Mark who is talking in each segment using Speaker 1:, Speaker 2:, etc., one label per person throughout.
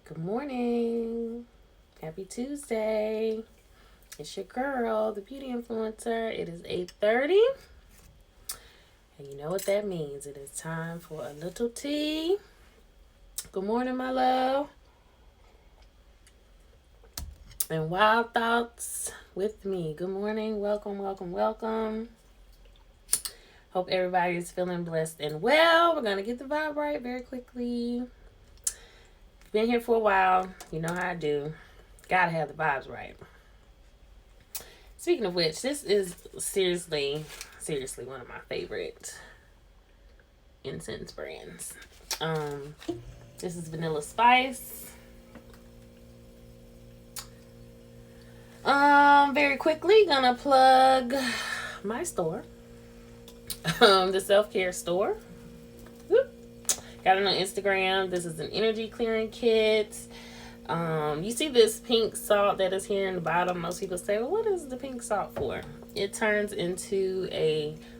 Speaker 1: Good morning. Happy Tuesday. It's your girl, the beauty influencer. It is 8:30. And you know what that means. It is time for a little tea. Good morning, my love. And wild thoughts with me. Good morning. Welcome, welcome, welcome. Hope everybody is feeling blessed and well. We're going to get the vibe right very quickly. Been here for a while. You know how I do. Gotta have the vibes right. Speaking of which, this is seriously one of my favorite incense brands. This is Vanilla Spice. Very quickly, gonna plug my store. The self-care store. Whoop. Got it on Instagram. This is an energy clearing kit. You see this pink salt that is here in the bottom. Most people say, well, what is the pink salt for? It turns into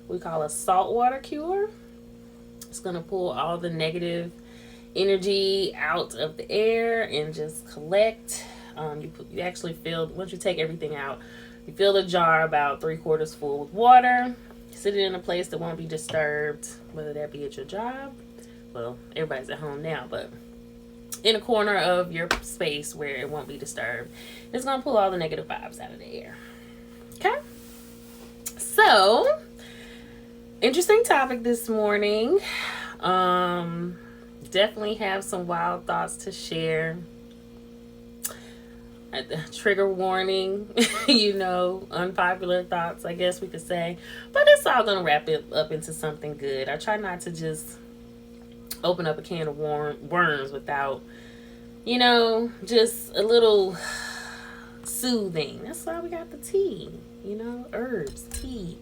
Speaker 1: we call a saltwater cure. It's going to pull all the negative energy out of the air and just collect. You actually fill, once you take everything out, you fill the jar about 3/4 full with water. Sit it in a place that won't be disturbed, whether that be at your job. Well, everybody's at home now, but in a corner of your space where it won't be disturbed. It's going to pull all the negative vibes out of the air. Okay? So, interesting topic this morning. Definitely have some wild thoughts to share. Trigger warning, unpopular thoughts, I guess we could say. But it's all going to wrap it up into something good. I try not to just open up a can of worms without, just a little soothing. That's why we got the tea, herbs, tea,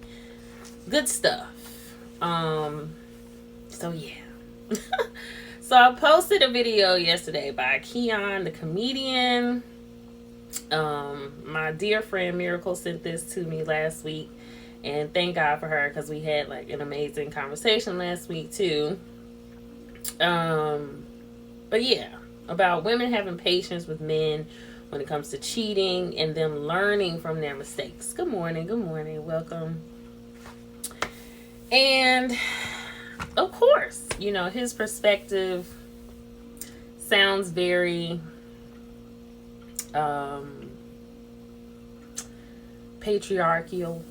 Speaker 1: good stuff. So yeah. So I posted a video yesterday by Keon, the comedian. My dear friend Miracle sent this to me last week, and thank God for her because we had like an amazing conversation last week too. But yeah, about women having patience with men when it comes to cheating and them learning from their mistakes. Good morning, welcome. And of course, his perspective sounds very patriarchal.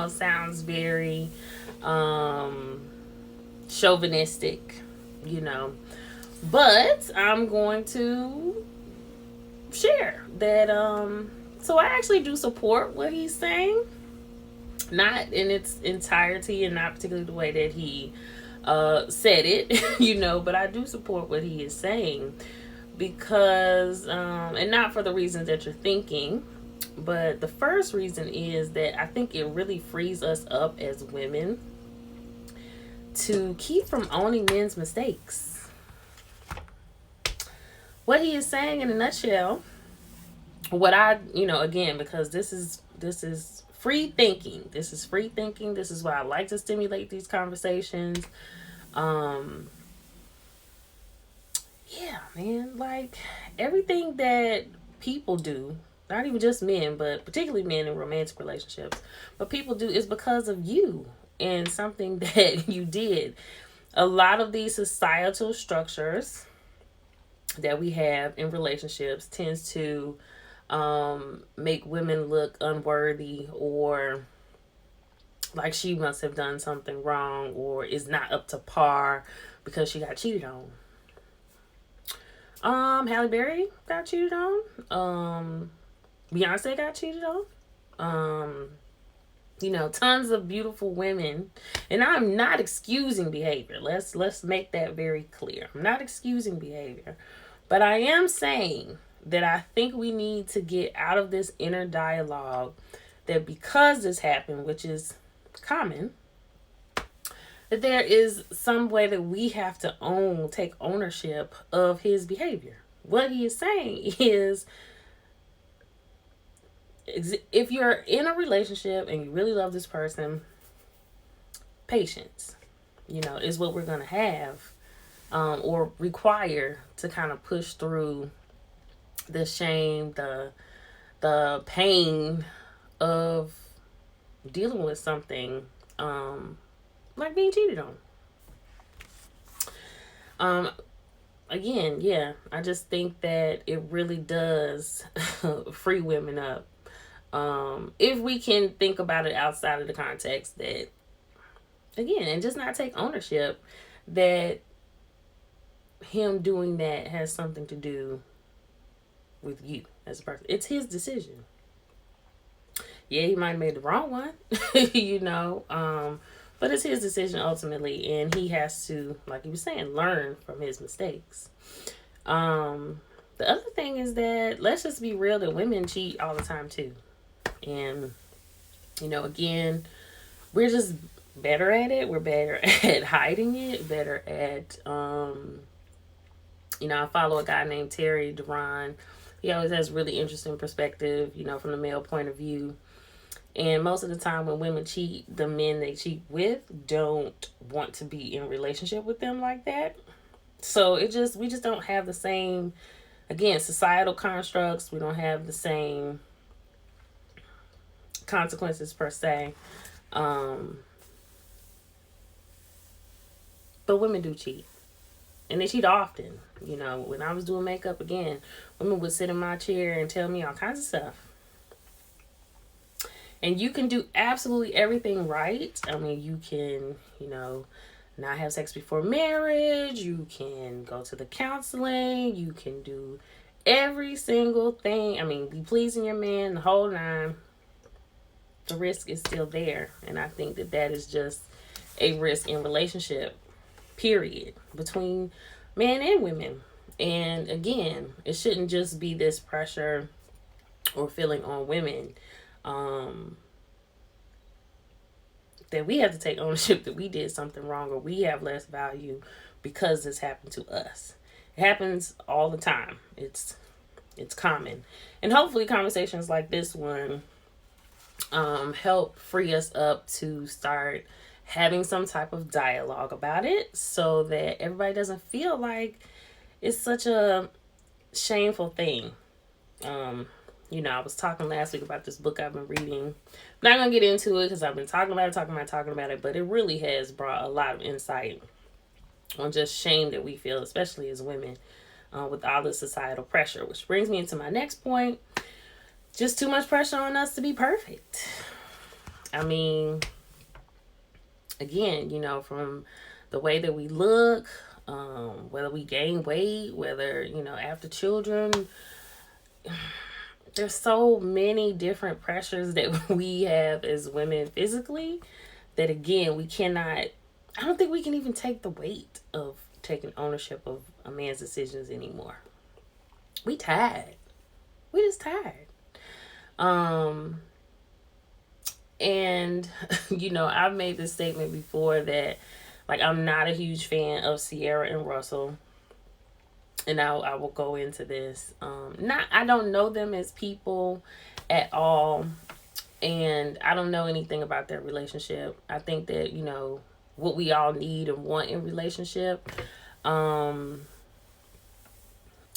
Speaker 1: Sounds very chauvinistic, but I'm going to share that so I actually do support what he's saying, not in its entirety and not particularly the way that he said it, but I do support what he is saying because and not for the reasons that you're thinking, but the first reason is that I think it really frees us up as women to keep from owning men's mistakes. What he is saying in a nutshell, what I, again, because this is free thinking. This is free thinking. This is why I like to stimulate these conversations. Yeah, man, like everything that people do, not even just men, but particularly men in romantic relationships, but people do is because of you and something that you did. A lot of these societal structures that we have in relationships tends to make women look unworthy or like she must have done something wrong or is not up to par because she got cheated on. Halle Berry got cheated on. Beyonce got cheated on. Tons of beautiful women, and I'm not excusing behavior. Let's make that very clear. I'm not excusing behavior, but I am saying that I think we need to get out of this inner dialogue that because this happened, which is common, that there is some way that we have to take ownership of his behavior. What he is saying is, if you're in a relationship and you really love this person, patience, is what we're going to have. or require to kind of push through the shame, the pain of dealing with something like being cheated on. Again, yeah, I just think that it really does free women up. If we can think about it outside of the context that, again, and just not take ownership that him doing that has something to do with you as a person. It's his decision. Yeah, he might have made the wrong one, but it's his decision ultimately, and he has to, like he was saying, learn from his mistakes. The other thing is that let's just be real that women cheat all the time too. And, again, we're just better at it. We're better at hiding it, better at, I follow a guy named Terry Duran. He always has really interesting perspective, from the male point of view. And most of the time when women cheat, the men they cheat with don't want to be in a relationship with them like that. So we just don't have the same, again, societal constructs. We don't have the same consequences per se. But women do cheat. And they cheat often. When I was doing makeup, again, women would sit in my chair and tell me all kinds of stuff. And you can do absolutely everything right. I mean, you can, not have sex before marriage. You can go to the counseling. You can do every single thing. I mean, be pleasing your man, the whole nine. The risk is still there. And I think that is just a risk in relationship, period, between men and women. And again, it shouldn't just be this pressure or feeling on women that we have to take ownership that we did something wrong or we have less value because this happened to us. It happens all the time. It's common. And hopefully conversations like this one help free us up to start having some type of dialogue about it so that everybody doesn't feel like it's such a shameful thing. I was talking last week about this book I've been reading. I'm not going to get into it because I've been talking about it, but it really has brought a lot of insight on just shame that we feel, especially as women, with all the societal pressure, which brings me into my next point. Just too much pressure on us to be perfect. I mean, again, from the way that we look, whether we gain weight, whether, after children, there's so many different pressures that we have as women physically that, again, I don't think we can even take the weight of taking ownership of a man's decisions anymore. We tired. We just tired. And, I've made this statement before that, like, I'm not a huge fan of Sierra and Russell. And I will go into this. I don't know them as people at all. And I don't know anything about their relationship. I think that, what we all need and want in relationship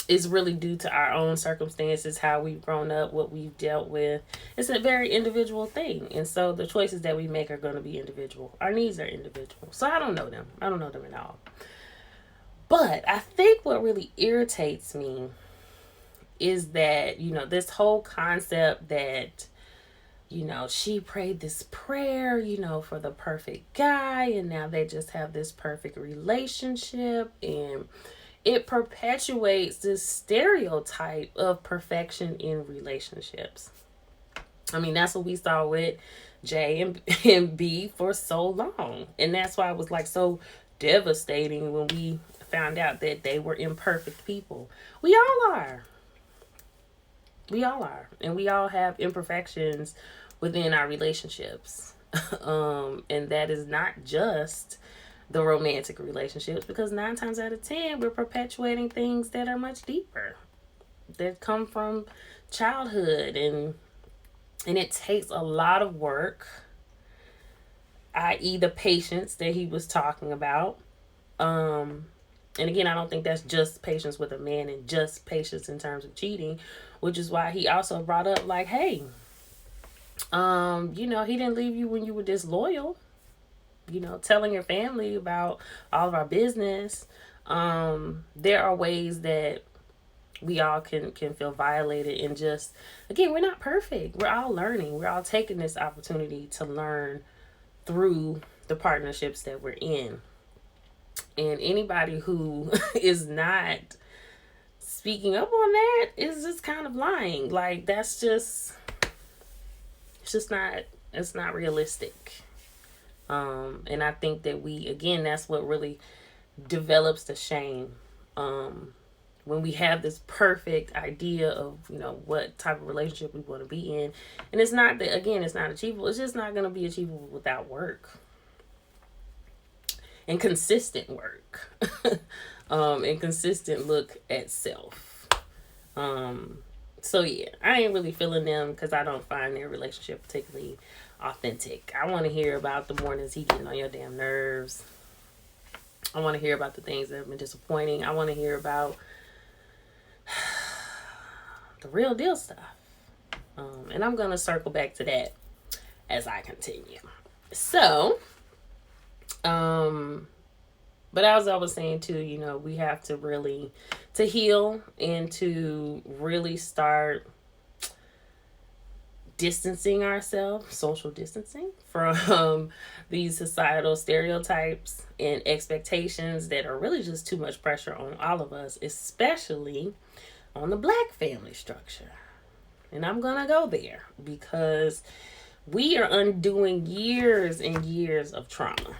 Speaker 1: is really due to our own circumstances, how we've grown up, what we've dealt with. It's a very individual thing. And so the choices that we make are going to be individual. Our needs are individual. So I don't know them. I don't know them at all. But I think what really irritates me is that, this whole concept that, she prayed this prayer, for the perfect guy, and now they just have this perfect relationship, and it perpetuates this stereotype of perfection in relationships. I mean, that's what we saw with J and B for so long. And that's why it was like so devastating when we found out that they were imperfect people. We all are. And we all have imperfections within our relationships. And that is not just the romantic relationships, because 9 times out of 10, we're perpetuating things that are much deeper, that come from childhood. And it takes a lot of work, i.e. the patience that he was talking about, And again, I don't think that's just patience with a man and just patience in terms of cheating, which is why he also brought up like, hey, he didn't leave you when you were disloyal. Telling your family about all of our business. There are ways that we all can feel violated, and just, again, we're not perfect. We're all learning. We're all taking this opportunity to learn through the partnerships that we're in. And anybody who is not speaking up on that is just kind of lying. Like, it's not realistic. And I think that that's what really develops the shame. When we have this perfect idea of, what type of relationship we want to be in. And it's not achievable. It's just not going to be achievable without work. And consistent work. And consistent look at self. So yeah, I ain't really feeling them because I don't find their relationship particularly authentic. I want to hear about the mornings he getting on your damn nerves. I want to hear about the things that have been disappointing. I want to hear about the real deal stuff. And I'm going to circle back to that as I continue. So, but as I was saying too, we have to heal and to really start distancing ourselves, social distancing, from these societal stereotypes and expectations that are really just too much pressure on all of us, especially on the Black family structure. And I'm going to go there because we are undoing years and years of trauma.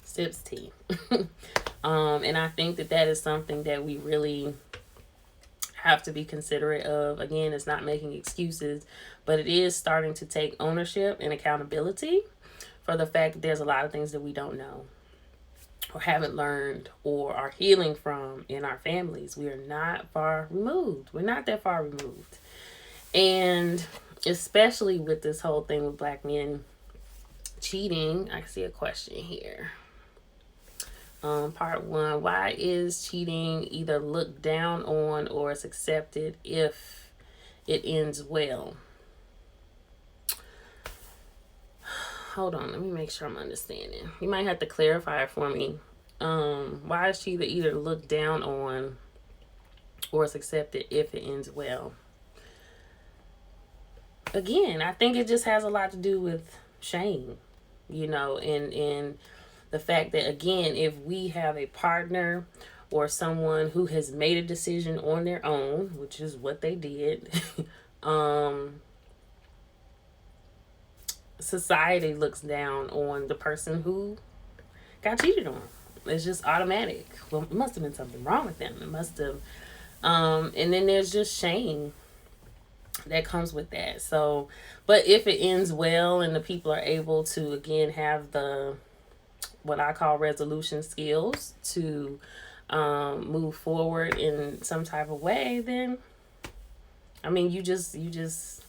Speaker 1: Sips tea. And I think that is something that we really have to be considerate of. Again, it's not making excuses, but it is starting to take ownership and accountability for the fact that there's a lot of things that we don't know or haven't learned or are healing from in our families. We are not far removed. We're not that far removed. And especially with this whole thing with Black men cheating, I see a question here. Part 1, why is cheating either looked down on or is accepted if it ends well? Hold on, let me make sure I'm understanding. You might have to clarify it for me. Why is cheating either looked down on or is accepted if it ends well? Again, I think it just has a lot to do with shame, and the fact that, again, if we have a partner or someone who has made a decision on their own, which is what they did, society looks down on the person who got cheated on. It's just automatic. Well, it must have been something wrong with them. It must have. And then there's just shame that comes with that. So, but if it ends well and the people are able to, again, have what I call resolution skills to move forward in some type of way, then, you just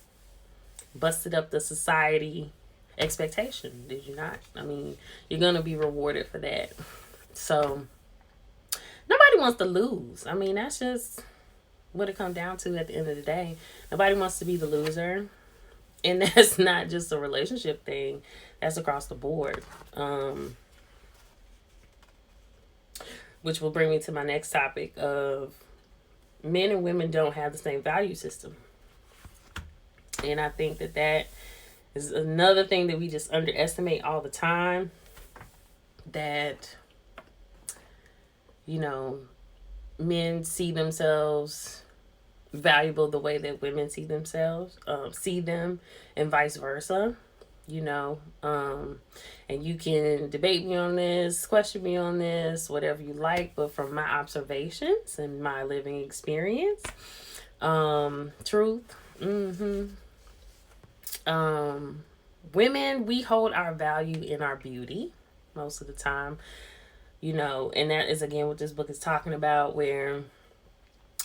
Speaker 1: busted up the society expectation, did you not? You're going to be rewarded for that. So, nobody wants to lose. That's just what it comes down to at the end of the day. Nobody wants to be the loser. And that's not just a relationship thing. That's across the board. Which will bring me to my next topic of men and women don't have the same value system. And I think that is another thing that we just underestimate all the time. That, men see themselves valuable the way that women see them, and vice versa. And you can debate me on this, question me on this, whatever you like, but from my observations and my living experience, truth, women, we hold our value in our beauty most of the time, and that is, again, what this book is talking about, where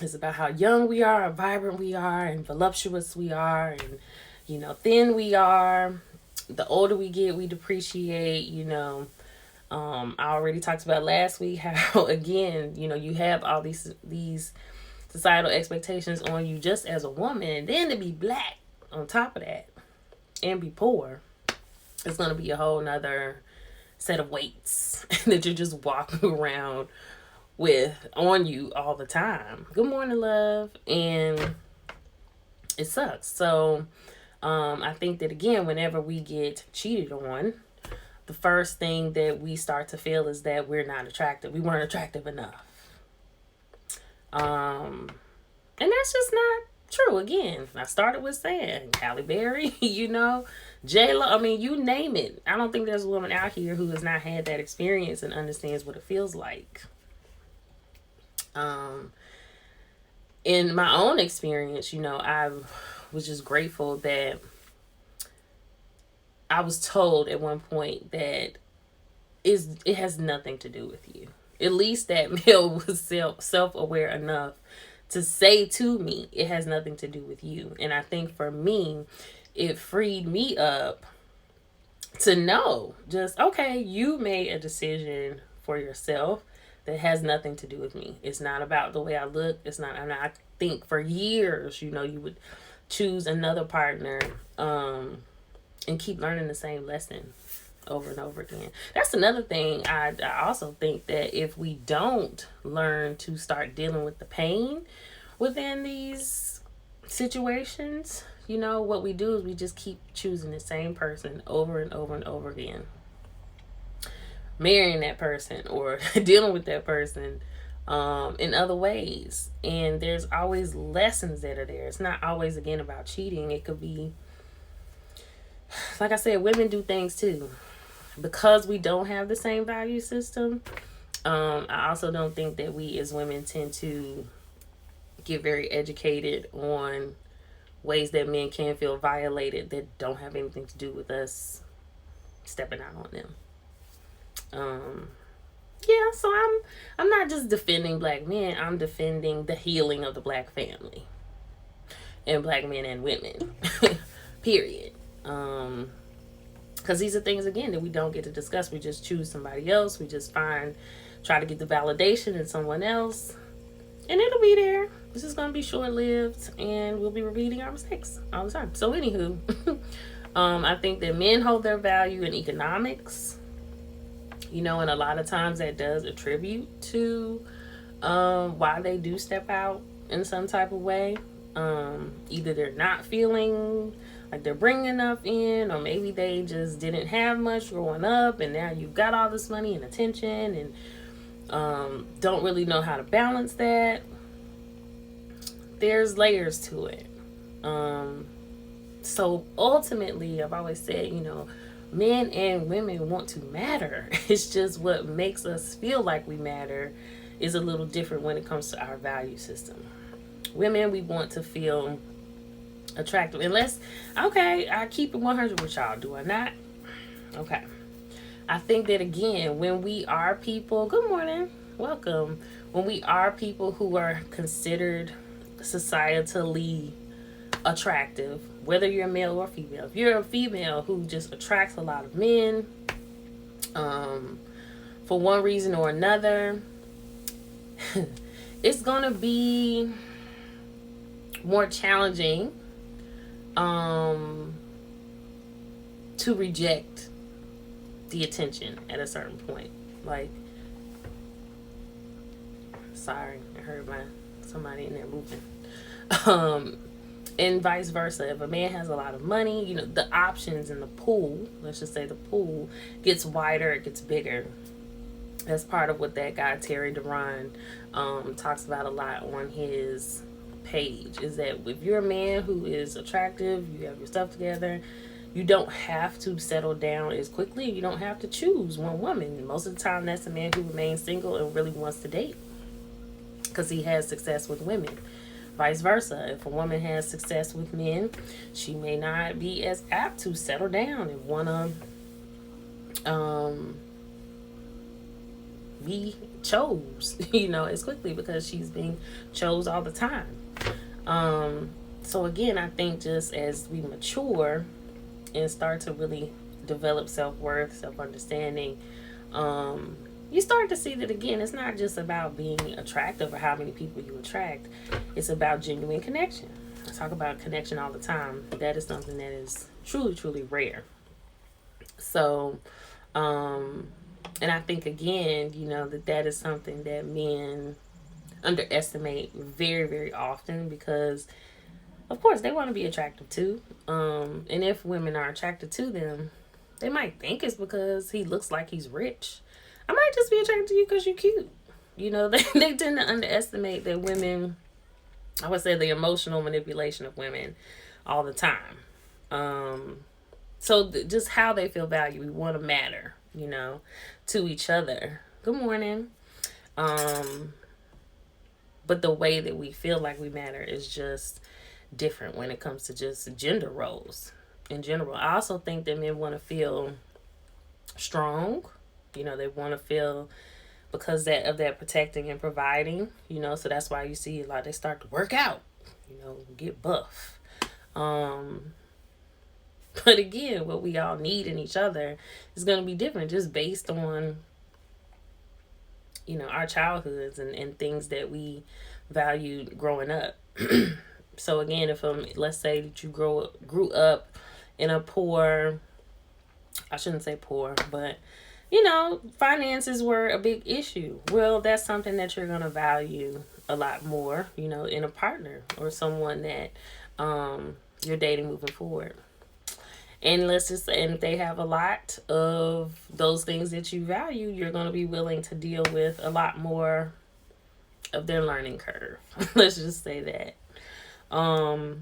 Speaker 1: it's about how young we are, how vibrant we are, and voluptuous we are, and, thin we are. the older we get, we depreciate, you know. I already talked about last week how, again, you know, you have all these societal expectations on you just as a woman, and then to be black on top of that and be poor, it's going to be a whole nother set of weights that you're just walking around with on you all the time. Good morning, love. And it sucks. So I think that, again, whenever we get cheated on, the first thing that we start to feel is that we're not attractive. We weren't attractive enough. And that's just not true. Again, I started with saying Halle Berry, you know, J-Lo, I mean, you name it. I don't think there's a woman out here who has not had that experience and understands what it feels like. In my own experience, you know, I was just grateful that I was told at one point that it has nothing to do with you. At least that male was self-aware enough to say to me, it has nothing to do with you. And I think for me, it freed me up to know just, okay, you made a decision for yourself that has nothing to do with me. It's not about the way I look. It's not, I think for years, you know, you would choose another partner, and keep learning the same lesson over and over again. That's another thing. I also think that if we don't learn to start dealing with the pain within these situations, you know, what we do is we just keep choosing the same person over and over and over again. Marrying that person or dealing with that person in other ways. And there's always lessons that are there. It's not always, again, about cheating. It could be, like I said, women do things too. Because we don't have the same value system, I also don't think that we as women tend to get very educated on ways that men can feel violated that don't have anything to do with us stepping out on them. Yeah, so I'm not just defending black men. I'm defending the healing of the black family and black men and women. Period. Because these are things, again, that we don't get to discuss. We just choose somebody else. We just try to get the validation in someone else. And it'll be there. This is going to be short-lived. And we'll be repeating our mistakes all the time. So, anywho, I think that men hold their value in economics. You know, and a lot of times that does attribute to why they do step out in some type of way. Either they're not feeling like they're bringing enough in, or maybe they just didn't have much growing up and now you've got all this money and attention and don't really know how to balance that. There's layers to it. So ultimately, I've always said, you know, men and women want to matter. It's just what makes us feel like we matter is a little different when it comes to our value system. Women, we want to feel attractive. Unless, okay, I keep it 100 with y'all. Do I not? Okay. I think that, again, when we are people, good morning, welcome. When we are people who are considered societally attractive, whether you're a male or female, if you're a female who just attracts a lot of men, for one reason or another, it's gonna be more challenging to reject the attention at a certain point. Like, sorry, I heard somebody in there moving. And vice versa. If a man has a lot of money, you know, the options in the pool, let's just say the pool gets wider, it gets bigger. That's part of what that guy Terry Duran talks about a lot on his page, is that if you're a man who is attractive, you have your stuff together, you don't have to settle down as quickly. You don't have to choose one woman. Most of the time, that's a man who remains single and really wants to date because he has success with women. Vice versa, if a woman has success with men, she may not be as apt to settle down and want to be chose, you know, as quickly because she's being chose all the time. So again, I think just as we mature and start to really develop self-worth, self-understanding, you start to see that, again, it's not just about being attractive or how many people you attract. It's about genuine connection. I talk about connection all the time. That is something that is truly, truly rare. So, and I think, again, that is something that men underestimate very, very often, because of course they want to be attractive too. And if women are attracted to them, they might think it's because he looks like he's rich. I might just be attracted to you because you're cute. They tend to underestimate that women, I would say, the emotional manipulation of women all the time. So just how they feel valued, we want to matter, to each other. Good morning. But the way that we feel like we matter is just different when it comes to just gender roles in general. I also think that men want to feel strong. They want to feel, because of that protecting and providing, so that's why you see a lot, they start to work out, get buff. But again, what we all need in each other is going to be different, just based on, our childhoods and things that we valued growing up. So again, if let's say that you grew up in a poor, I shouldn't say poor, but finances were a big issue. Well, that's something that you're going to value a lot more, in a partner or someone that you're dating moving forward. And let's just say, and if they have a lot of those things that you value, you're going to be willing to deal with a lot more of their learning curve. Let's just say that. So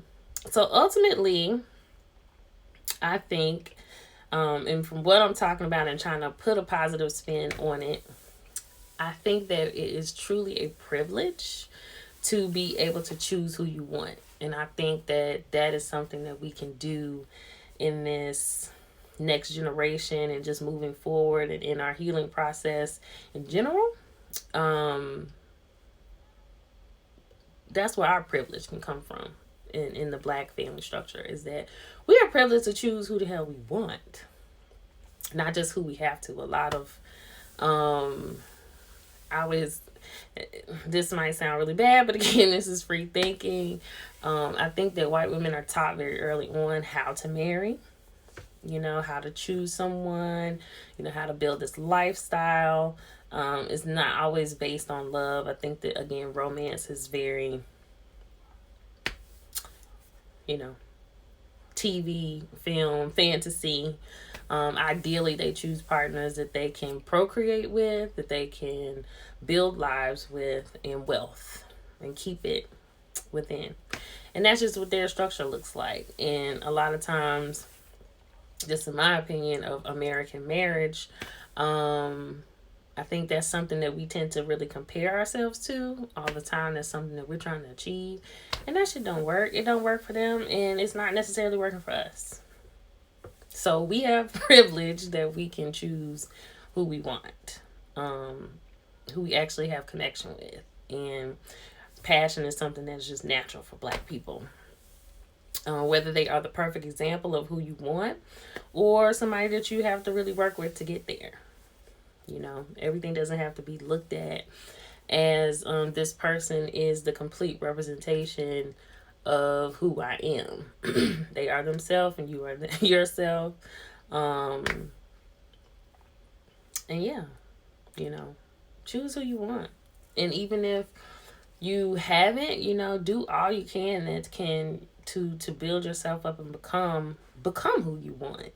Speaker 1: ultimately, I think, and from what I'm talking about and trying to put a positive spin on it, I think that it is truly a privilege to be able to choose who you want. And I think that is something that we can do in this next generation and just moving forward and in our healing process in general. That's where our privilege can come from in the Black family structure, is that we are privileged to choose who the hell we want, not just who we have to. A lot of this might sound really bad, but again, this is free thinking. I think that white women are taught very early on how to marry, how to choose someone, how to build this lifestyle. It's not always based on love. I think that, again, romance is very, TV, film, fantasy. Ideally, they choose partners that they can procreate with, that they can build lives with, and wealth, and keep it within. And that's just what their structure looks like. And a lot of times, just in my opinion of American marriage, I think that's something that we tend to really compare ourselves to all the time. That's something that we're trying to achieve. And that shit don't work. It don't work for them, and it's not necessarily working for us. So we have privilege that we can choose who we want, who we actually have connection with. And passion is something that's just natural for Black people. Whether they are the perfect example of who you want or somebody that you have to really work with to get there. Everything doesn't have to be looked at as this person is the complete representation of who I am. They are themselves and you are yourself. And yeah, choose who you want. And even if you haven't, do all you can to build yourself up and become who you want.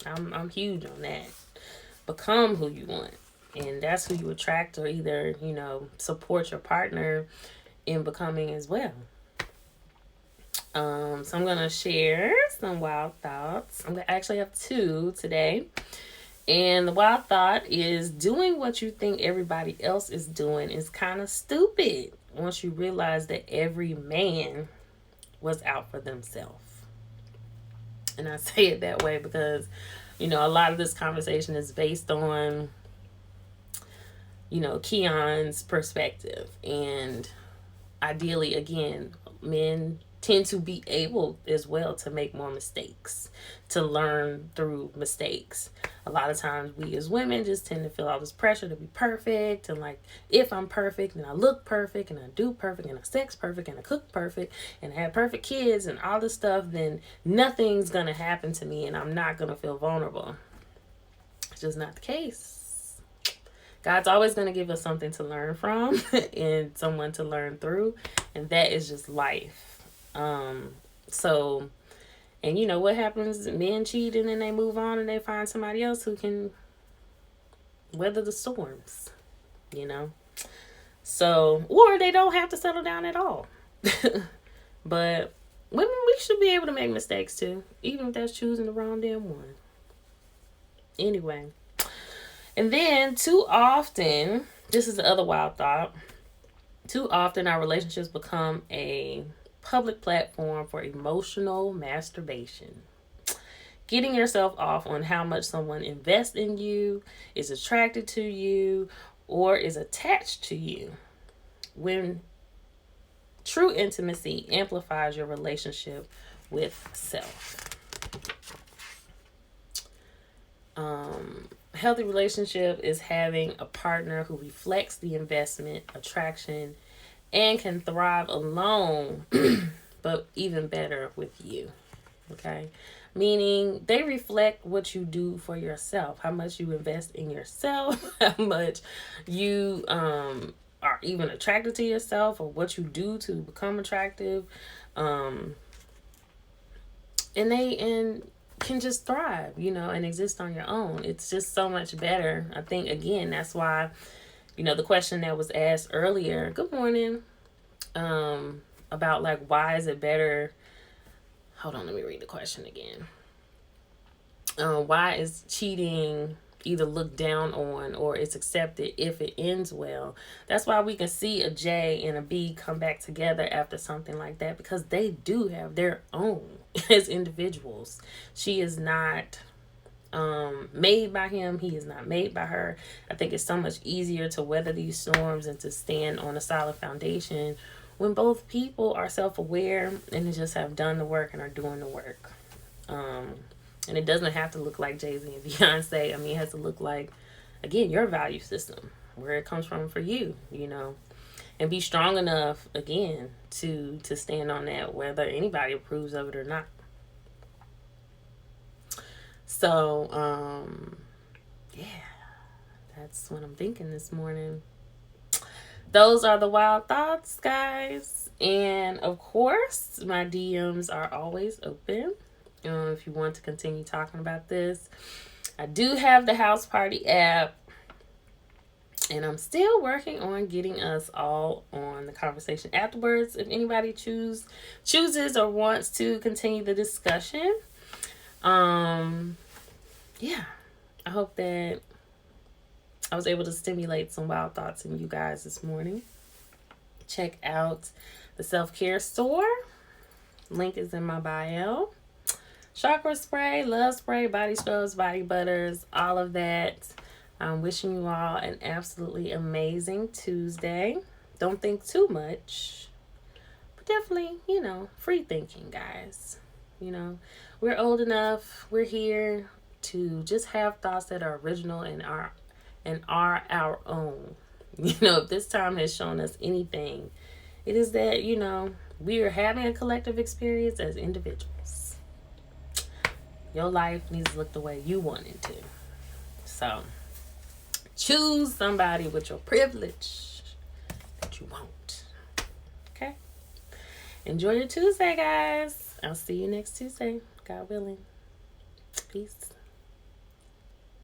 Speaker 1: I'm huge on that. Become who you want. And that's who you attract, or either, support your partner in becoming as well. So I'm going to share some wild thoughts. I actually have two today. And the wild thought is, doing what you think everybody else is doing is kind of stupid once you realize that every man was out for themselves. And I say it that way because, a lot of this conversation is based on, Keon's perspective. And ideally, again, men tend to be able as well to make more mistakes, to learn through mistakes. A lot of times we as women just tend to feel all this pressure to be perfect, and like, if I'm perfect and I look perfect and I do perfect and I sex perfect and I cook perfect and I have perfect kids and all this stuff, then nothing's gonna happen to me and I'm not gonna feel vulnerable. It's just not the case. God's always going to give us something to learn from and someone to learn through, and that is just life. So, and you know what happens? Men cheat and then they move on and they find somebody else who can weather the storms, you know? So, or they don't have to settle down at all. But women, we should be able to make mistakes too, even if that's choosing the wrong damn one. Anyway. And then too often, this is the other wild thought, too often our relationships become a public platform for emotional masturbation. Getting yourself off on how much someone invests in you, is attracted to you, or is attached to you. When true intimacy amplifies your relationship with self. Healthy relationship is having a partner who reflects the investment, attraction, and can thrive alone, but even better with you. Okay? Meaning they reflect what you do for yourself, how much you invest in yourself, how much you are even attracted to yourself, or what you do to become attractive. And can just thrive, you know, and exist on your own. It's just so much better. I think, again, that's why, you know, the question that was asked earlier, good morning, about like, why is it better? Hold on, let me read the question again. Why is cheating either looked down on or it's accepted if it ends well? That's why we can see a J and a B come back together after something like that, because they do have their own as individuals. She is not made by him. He is not made by her. I think it's so much easier to weather these storms and to stand on a solid foundation when both people are self-aware and just have done the work and are doing the work. And it doesn't have to look like Jay-Z and Beyonce. I mean, it has to look like, again, your value system, where it comes from for you, you know, and be strong enough, again, to stand on that, whether anybody approves of it or not. So, yeah, that's what I'm thinking this morning. Those are the wild thoughts, guys. And of course, my DMs are always open. If you want to continue talking about this, I do have the House Party app, and I'm still working on getting us all on the conversation afterwards. If anybody chooses or wants to continue the discussion, yeah, I hope that I was able to stimulate some wild thoughts in you guys this morning. Check out the self-care store. Link is in my bio. Chakra spray, love spray, body scrubs, body butters, all of that. I'm wishing you all an absolutely amazing Tuesday. Don't think too much, but definitely, you know, free thinking, guys. You know, we're old enough, we're here to just have thoughts that are original and are our own. You know, if this time has shown us anything, it is that, you know, we are having a collective experience as individuals. Your life needs to look the way you want it to. So, choose somebody with your privilege that you want. Okay? Enjoy your Tuesday, guys. I'll see you next Tuesday, God willing. Peace.